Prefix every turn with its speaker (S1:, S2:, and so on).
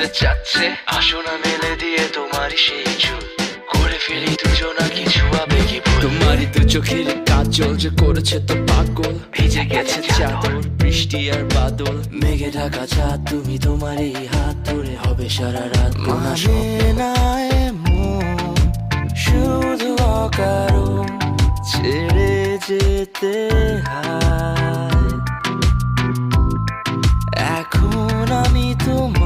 S1: যেতে চাচ্ছে, আসো না মেলে দিয়ে তোমারই সেই চুল, করে ফেলি দুজনা কিছু আবেগী ভুল। তোমারই দু চোখের কাজল যে করেছে তো পাগল, ভিজে গেছে চাদর বৃষ্টি আর বাদল, মেঘে ঢাকা চাঁদ তুমি তোমারই হাত ধরে হবে সারা রাত। মানে না এমন শুধু অকারণ ছেড়ে যেতে হয়, এখন আমি তোমার